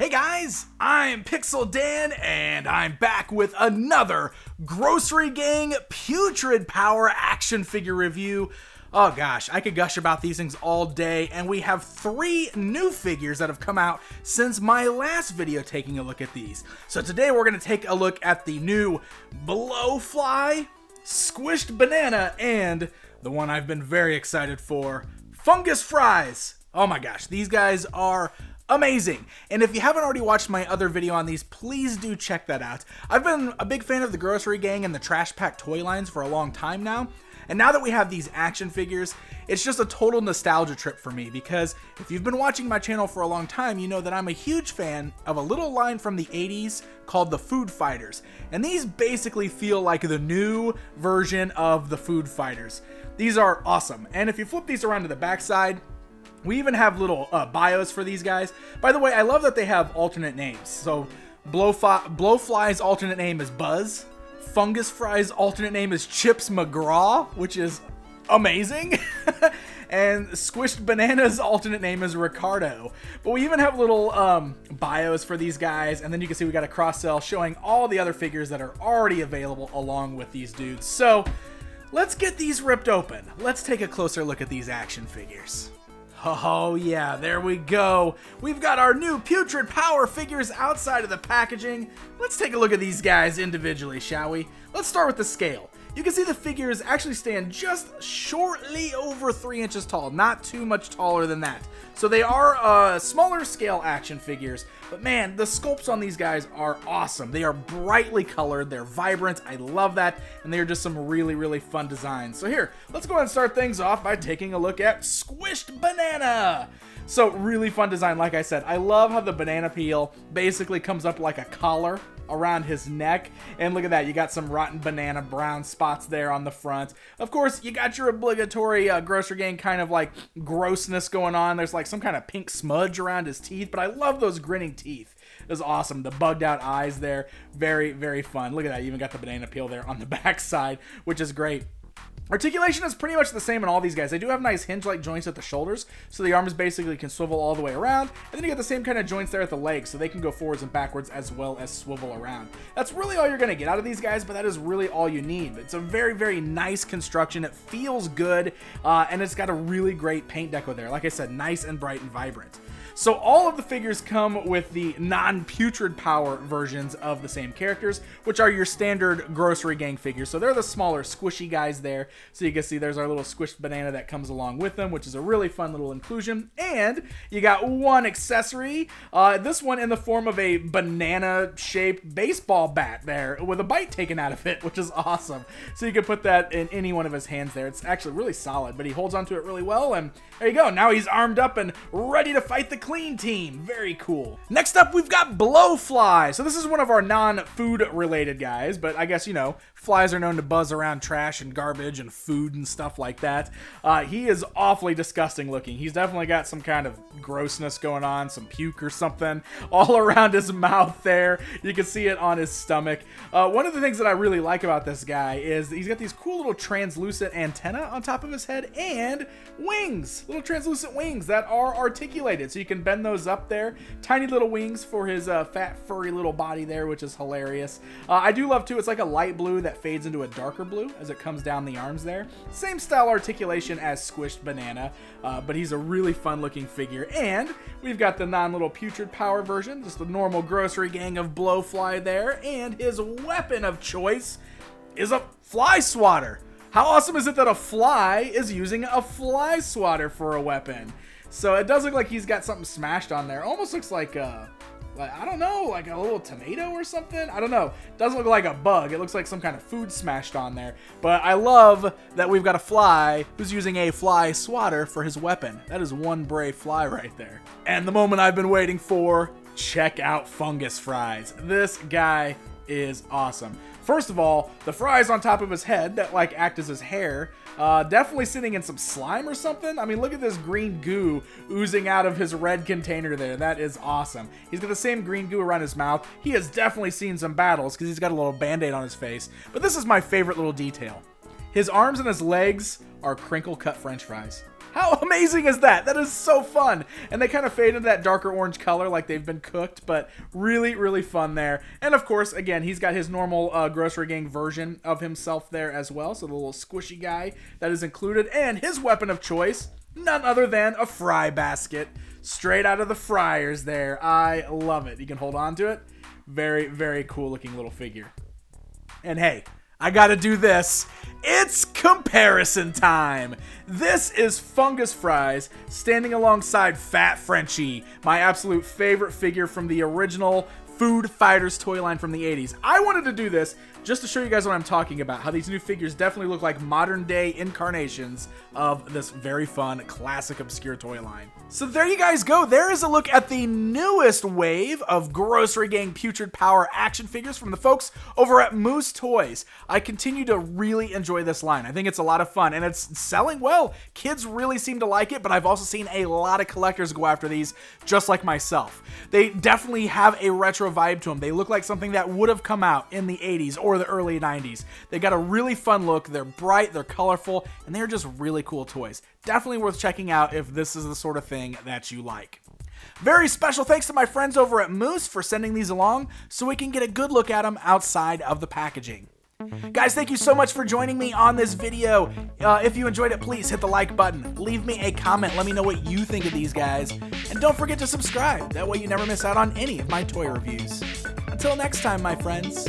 Hey guys, I'm Pixel Dan, and I'm back with another Grossery Gang Putrid Power action figure review. Oh gosh, I could gush about these things all day, and we have 3 new figures that have come out since my last video taking a look at these. So today we're going to take a look at the new Blowfly, Squished Banana, and the one I've been very excited for, Fungus Fries. Oh my gosh, these guys are amazing. And if you haven't already watched my other video on these, please do check that out. I've been a big fan of the Grossery Gang and the Trash Pack toy lines for a long time now. And now that we have these action figures, it's just a total nostalgia trip for me, because if you've been watching my channel for a long time, you know that I'm a huge fan of a little line from the 80s called the Food Fighters. And these basically feel like the new version of the Food Fighters. These are awesome. And if you flip these around to the backside, we even have little bios for these guys. By the way, I love that they have alternate names. So Blowfly's alternate name is Buzz. Fungus Fries' alternate name is Chips McGraw, which is amazing. And Squished Banana's alternate name is Ricardo. But we even have little bios for these guys. And then you can see we got a cross-sell showing all the other figures that are already available along with these dudes. So let's get these ripped open. Let's take a closer look at these action figures. Oh yeah, there we go. We've got our new Putrid Power figures outside of the packaging. Let's take a look at these guys individually, shall we? Let's start with the scale. You can see the figures actually stand just shortly over 3 inches tall, not too much taller than that. So they are smaller scale action figures, but man, the sculpts on these guys are awesome. They are brightly colored, they're vibrant, I love that, and they are just some really, really fun designs. So here, let's go ahead and start things off by taking a look at Squished Banana. So really fun design, like I said. I love how the banana peel basically comes up like a collar around his neck, and look at that, you got some rotten banana brown spots there on the front. Of course, you got your obligatory Grossery Gang kind of like grossness going on. There's like some kind of pink smudge around his teeth, but I love those grinning teeth. It was awesome. The bugged out eyes there, very, very fun. Look at that, you even got the banana peel there on the back side, which is great. Articulation is pretty much the same in all these guys. They do have nice hinge-like joints at the shoulders, so the arms basically can swivel all the way around, and then you get the same kind of joints there at the legs, so they can go forwards and backwards as well as swivel around. That's really all you're going to get out of these guys, but that is really all you need. It's a very, very nice construction. It feels good, and it's got a really great paint deco there. Like I said, nice and bright and vibrant. So all of the figures come with the non-Putrid Power versions of the same characters, which are your standard Grossery Gang figures. So they're the smaller squishy guys there. So you can see there's our little Squished Banana that comes along with them, which is a really fun little inclusion. And you got one accessory, this one in the form of a banana-shaped baseball bat there with a bite taken out of it, which is awesome. So you can put that in any one of his hands there. It's actually really solid, but he holds onto it really well, and there you go. Now he's armed up and ready to fight the clean team. Very cool. Next up, we've got Blowfly. So this is one of our non-food related guys, but I guess, you know, flies are known to buzz around trash and garbage and food and stuff like that. He is awfully disgusting looking. He's definitely got some kind of grossness going on, some puke or something all around his mouth there. You can see it on his stomach. One of the things that I really like about this guy is he's got these cool little translucent antenna on top of his head and wings, little translucent wings that are articulated, so you can bend those up there. Tiny little wings for his fat furry little body there, which is hilarious. I do love too, it's like a light blue that fades into a darker blue as it comes down the arms there. Same style articulation as Squished Banana, but he's a really fun looking figure. And we've got the non-little Putrid Power version, just the normal Grossery Gang of Blowfly there, and his weapon of choice is a fly swatter. How awesome is it that a fly is using a fly swatter for a weapon? So it does look like he's got something smashed on there. Almost looks like I don't know, like a little tomato or something. I don't know. Doesn't look like a bug. It looks like some kind of food smashed on there. But I love that we've got a fly who's using a fly swatter for his weapon. That is one brave fly right there. And the moment I've been waiting for, check out Fungus Fries. This guy is awesome. First of all, the fries on top of his head that like act as his hair, definitely sitting in some slime or something. I mean, look at this green goo oozing out of his red container there. That is awesome. He's got the same green goo around his mouth. He has definitely seen some battles because he's got a little band-aid on his face. But this is my favorite little detail. His arms and his legs are crinkle cut French fries. How amazing is that? That is so fun. And they kind of fade into that darker orange color like they've been cooked, but really, really fun there. And of course, again, he's got his normal Grossery Gang version of himself there as well. So the little squishy guy that is included. And his weapon of choice, none other than a fry basket. Straight out of the fryers there. I love it. You can hold on to it. Very, very cool looking little figure. And hey, I gotta do this. It's comparison time. This is Fungus Fries standing alongside Fat Frenchie, my absolute favorite figure from the original Food Fighters toy line from the 80s. I wanted to do this just to show you guys what I'm talking about, how these new figures definitely look like modern day incarnations of this very fun, classic, obscure toy line. So there you guys go. There is a look at the newest wave of Grossery Gang Putrid Power action figures from the folks over at Moose Toys. I continue to really enjoy this line. I think it's a lot of fun, and it's selling well. Kids really seem to like it, but I've also seen a lot of collectors go after these, just like myself. They definitely have a retro vibe to them. They look like something that would have come out in the 80s or the early 90s. They got a really fun look. They're bright, they're colorful, and they're just really cool toys. Definitely worth checking out if this is the sort of thing that you like. Very special thanks to my friends over at Moose for sending these along so we can get a good look at them outside of the packaging. Guys, thank you so much for joining me on this video. If you enjoyed it, please hit the like button. Leave me a comment. Let me know what you think of these guys. And don't forget to subscribe. That way you never miss out on any of my toy reviews. Until next time, my friends.